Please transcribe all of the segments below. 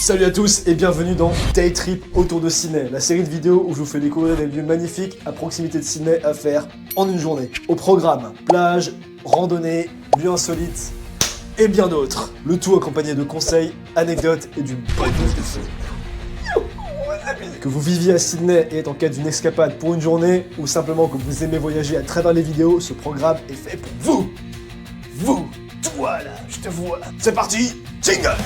Salut à tous et bienvenue dans Day Trip autour de Sydney, la série de vidéos où je vous fais découvrir des lieux magnifiques à proximité de Sydney à faire en une journée. Au programme, plage, randonnée, lieux insolites et bien d'autres. Le tout accompagné de conseils, anecdotes et d'une bonne dose de feu. Que vous viviez à Sydney et êtes en quête d'une escapade pour une journée, ou simplement que vous aimez voyager à travers les vidéos, ce programme est fait pour vous. Vous, toi là, je te vois. C'est parti, jingle.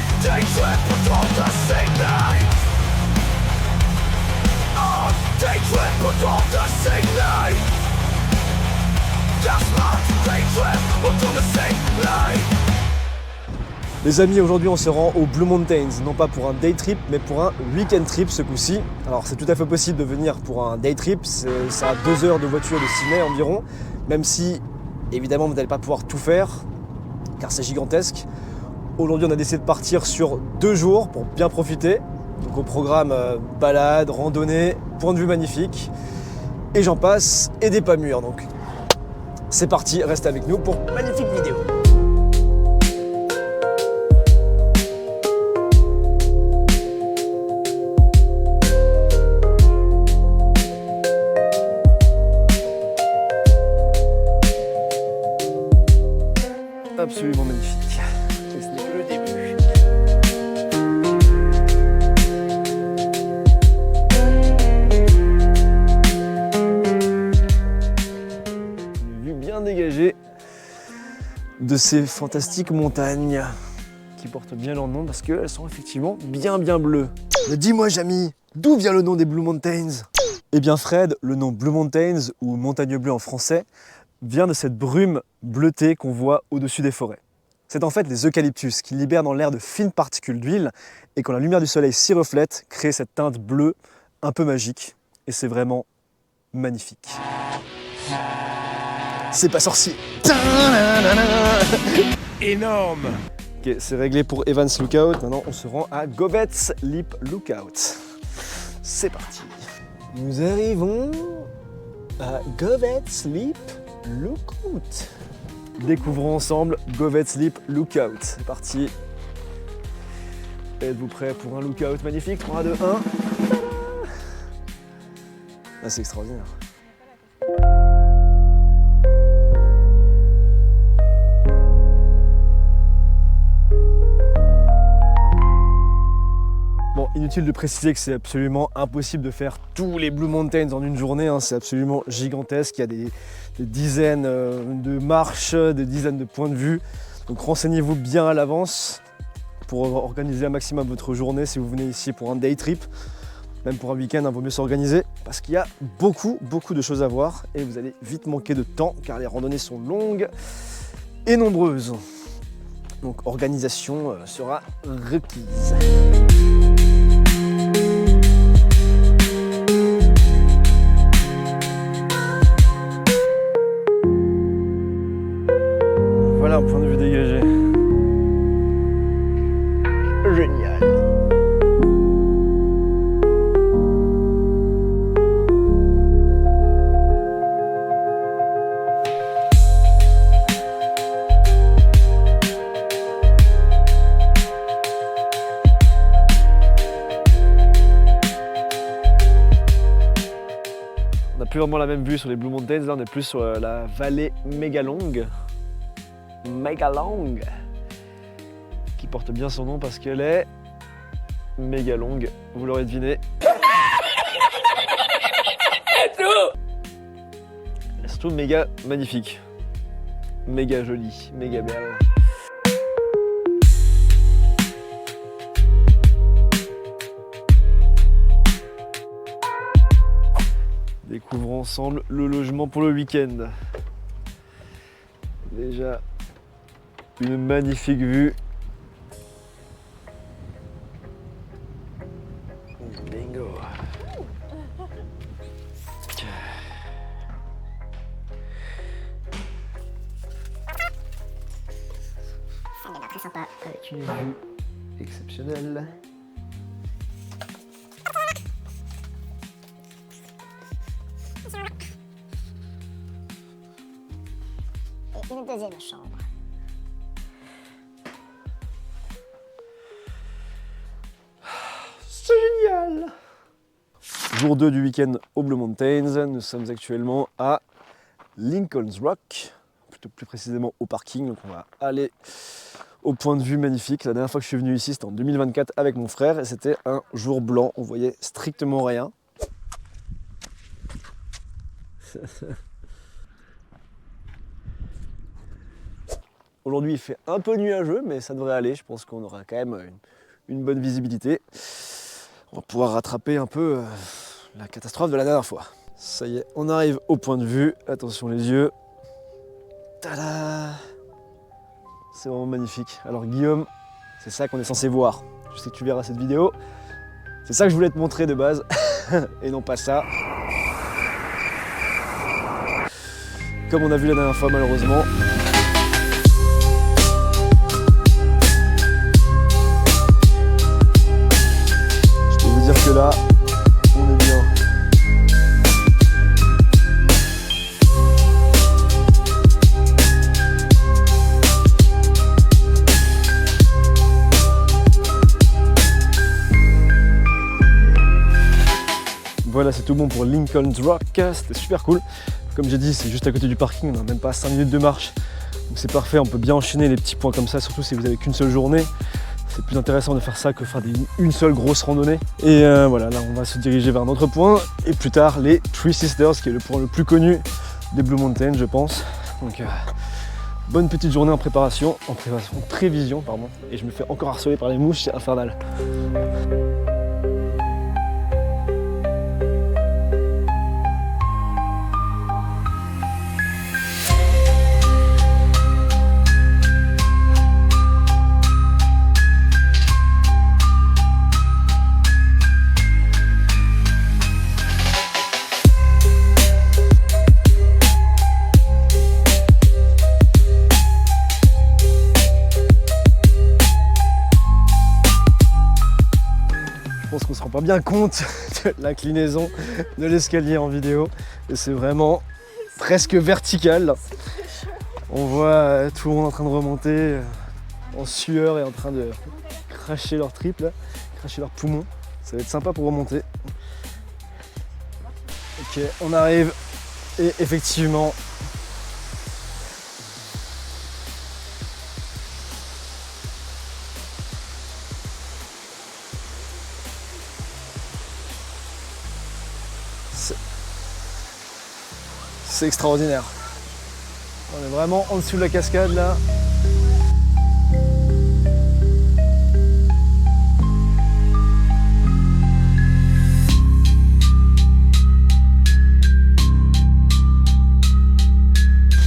Les amis, aujourd'hui on se rend aux Blue Mountains, non pas pour un day trip, mais pour un week-end trip ce coup-ci. Alors c'est tout à fait possible de venir pour un day trip, c'est à 2 heures de voiture de Sydney environ, même si évidemment vous n'allez pas pouvoir tout faire, car c'est gigantesque. Aujourd'hui on a décidé de partir sur 2 jours pour bien profiter. Donc au programme balade, randonnée, point de vue magnifique, et j'en passe, et des pas mûrs. Donc c'est parti, restez avec nous pour une magnifique vidéo. Absolument magnifique. Et ce n'est que le début. Une vue bien dégagée de ces fantastiques montagnes qui portent bien leur nom parce qu'elles sont effectivement bien bleues. Mais dis-moi Jamy, d'où vient le nom des Blue Mountains? Eh bien Fred, le nom Blue Mountains ou montagne bleue en français vient de cette brume bleutée qu'on voit au-dessus des forêts. C'est en fait les eucalyptus qui libèrent dans l'air de fines particules d'huile et quand la lumière du soleil s'y reflète, créent cette teinte bleue un peu magique et c'est vraiment magnifique. C'est pas sorcier. Énorme. Ok, c'est réglé pour Evans Lookout, maintenant on se rend à Govetts Leap Lookout. C'est parti. Nous arrivons à Govetts Leap Lookout. Découvrons ensemble Govetts Leap Lookout. C'est parti. Êtes-vous prêts pour un lookout magnifique? 3, 2, 1. Ah, c'est extraordinaire. Bon, inutile de préciser que c'est absolument impossible de faire tous les Blue Mountains en une journée, hein. C'est absolument gigantesque, il y a des dizaines de marches, des dizaines de points de vue. Donc renseignez-vous bien à l'avance pour organiser un maximum votre journée si vous venez ici pour un day trip. Même pour un week-end, il vaut mieux s'organiser parce qu'il y a beaucoup de choses à voir et vous allez vite manquer de temps car les randonnées sont longues et nombreuses. Donc organisation sera requise. Voilà un point de vue dégagé. Génial. On n'a plus vraiment la même vue sur les Blue Mountains, là on est plus sur la vallée Megalong, qui porte bien son nom parce qu'elle est méga longue, vous l'aurez deviné. Et surtout méga magnifique, méga jolie, méga belle. Découvrons ensemble le logement pour le week-end. Déjà une magnifique vue. Bingo. Ça a l'air très sympa. Avec une vue exceptionnelle. Et une deuxième chambre. Jour 2 du week-end aux Blue Mountains. Nous sommes actuellement à Lincoln's Rock, plutôt plus précisément au parking. Donc on va aller au point de vue magnifique. La dernière fois que je suis venu ici, c'était en 2024 avec mon frère et c'était un jour blanc. On voyait strictement rien. Aujourd'hui, il fait un peu nuageux, mais ça devrait aller. Je pense qu'on aura quand même une bonne visibilité. On va pouvoir rattraper un peu la catastrophe de la dernière fois. Ça y est, on arrive au point de vue. Attention les yeux. Tada! C'est vraiment magnifique. Alors Guillaume, c'est ça qu'on est censé voir. Je sais que tu verras cette vidéo. C'est ça que je voulais te montrer de base. Et non pas ça. Comme on a vu la dernière fois malheureusement. Je peux vous dire que là, on est bien. Voilà, c'est tout bon pour Lincoln's Rock, c'était super cool. Comme j'ai dit, c'est juste à côté du parking, on n'a même pas 5 minutes de marche. Donc c'est parfait, on peut bien enchaîner les petits points comme ça, surtout si vous n'avez qu'une seule journée. C'est plus intéressant de faire ça que faire une seule grosse randonnée. Et voilà, là on va se diriger vers un autre point. Et plus tard, les Three Sisters, qui est le point le plus connu des Blue Mountains, je pense. Donc bonne petite journée en préparation, en prévision, pardon. Et je me fais encore harceler par les mouches, c'est infernal. Je pense qu'on se rend pas bien compte de l'inclinaison de l'escalier en vidéo et c'est vraiment presque vertical. On voit tout le monde en train de remonter en sueur et en train de cracher leurs tripes, là, cracher leurs poumons. Ça va être sympa pour remonter. Ok, on arrive et effectivement c'est extraordinaire. On est vraiment en dessous de la cascade là.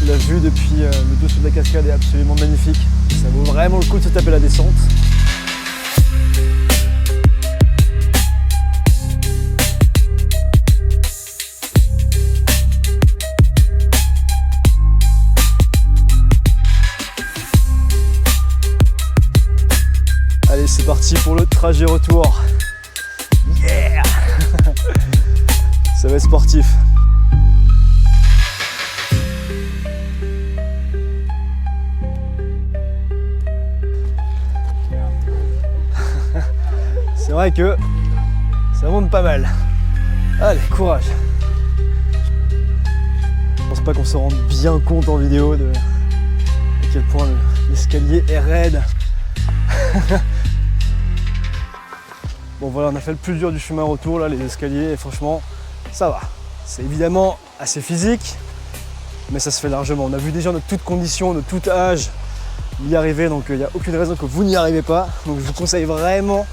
La vue depuis le dessous de la cascade est absolument magnifique. Ça vaut vraiment le coup de se taper la descente. Allez, c'est parti pour le trajet retour. Yeah! Ça va être sportif. C'est vrai que ça monte pas mal. Allez, courage. Je pense pas qu'on se rende bien compte en vidéo de à quel point l'escalier est raide. Bon voilà, on a fait le plus dur du chemin retour là, les escaliers, et franchement, ça va. C'est évidemment assez physique, mais ça se fait largement. On a vu déjà de toutes conditions, de tout âge y arriver, donc il n'y a aucune raison que vous n'y arrivez pas. Donc je vous conseille vraiment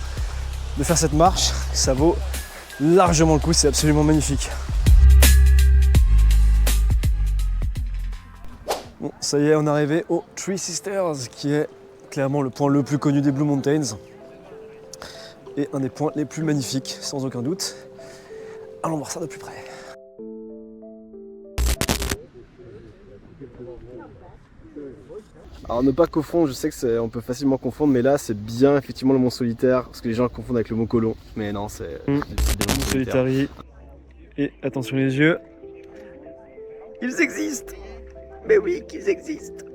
de faire cette marche, ça vaut largement le coup, c'est absolument magnifique. Bon, ça y est, on est arrivé au Three Sisters, qui est clairement le point le plus connu des Blue Mountains et un des points les plus magnifiques, sans aucun doute. Allons voir ça de plus près. Alors ne pas confondre, je sais que on peut facilement confondre, mais là c'est bien effectivement le Mont Solitaire, parce que les gens le confondent avec le Mont Colomb, mais non, c'est le Mont Solitaire. Et attention les yeux, ils existent. Mais oui qu'ils existent.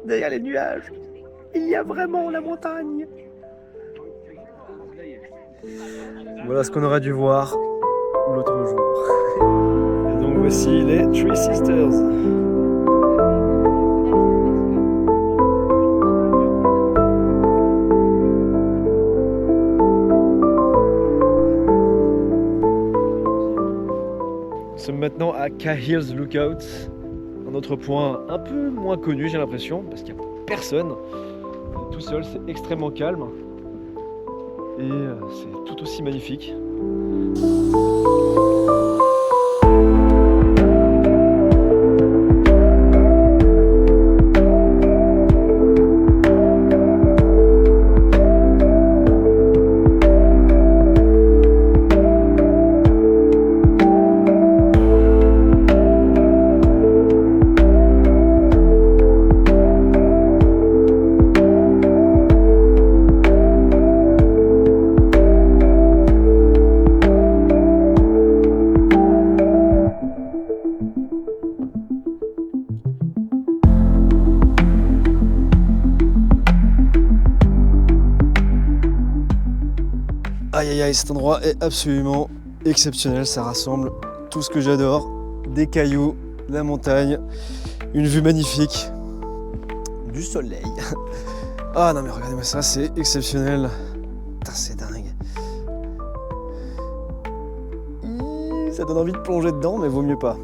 Derrière les nuages, il y a vraiment la montagne. Voilà ce qu'on aurait dû voir l'autre jour. Et donc voici les Three Sisters. Nous sommes maintenant à Cahill's Lookout, un autre point un peu moins connu j'ai l'impression, parce qu'il n'y a personne. On est tout seul, c'est extrêmement calme et c'est tout aussi magnifique. Aïe aïe aïe, cet endroit est absolument exceptionnel, ça rassemble tout ce que j'adore, des cailloux, la montagne, une vue magnifique, du soleil. Ah non mais regardez-moi ça, c'est exceptionnel. Putain, c'est dingue. Ça donne envie de plonger dedans, mais vaut mieux pas.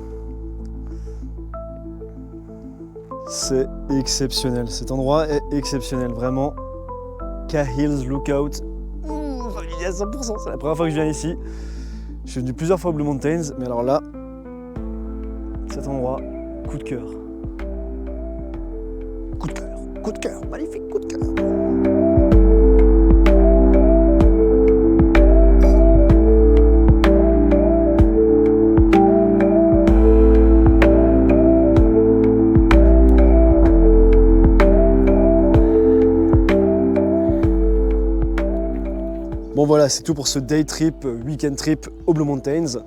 C'est exceptionnel, cet endroit est exceptionnel, vraiment. Cahill's Lookout. À 100%, c'est la première fois que je viens ici. Je suis venu plusieurs fois au Blue Mountains, mais alors là, cet endroit, coup de cœur. Coup de cœur, magnifique coup de cœur. Bon voilà, c'est tout pour ce day trip, weekend trip au Blue Mountains.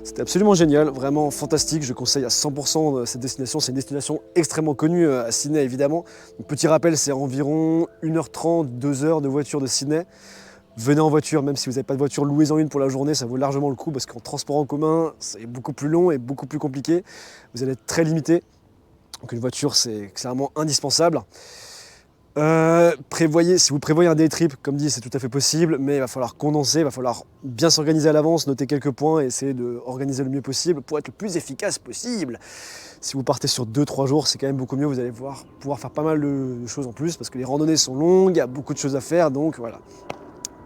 C'était absolument génial, vraiment fantastique. Je conseille à 100% cette destination. C'est une destination extrêmement connue à Sydney évidemment. Donc, petit rappel, c'est environ 1h30, 2h de voiture de Sydney. Venez en voiture, même si vous n'avez pas de voiture, louez-en une pour la journée, ça vaut largement le coup parce qu'en transport en commun, c'est beaucoup plus long et beaucoup plus compliqué. Vous allez être très limité. Donc une voiture, c'est clairement indispensable. Si vous prévoyez un day trip, comme dit, c'est tout à fait possible, mais il va falloir condenser, il va falloir bien s'organiser à l'avance, noter quelques points et essayer d'organiser le mieux possible pour être le plus efficace possible. Si vous partez sur 2-3 jours, c'est quand même beaucoup mieux, vous allez pouvoir faire pas mal de choses en plus parce que les randonnées sont longues, il y a beaucoup de choses à faire, donc voilà.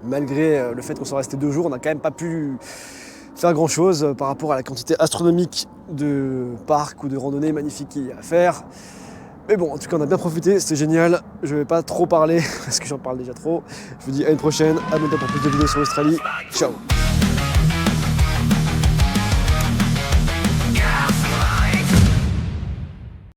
Malgré le fait qu'on soit resté 2 jours, on n'a quand même pas pu faire grand chose par rapport à la quantité astronomique de parcs ou de randonnées magnifiques qu'il y a à faire. Mais bon, en tout cas, on a bien profité, c'était génial. Je vais pas trop parler parce que j'en parle déjà trop. Je vous dis à une prochaine, à bientôt pour plus de vidéos sur l'Australie. Ciao!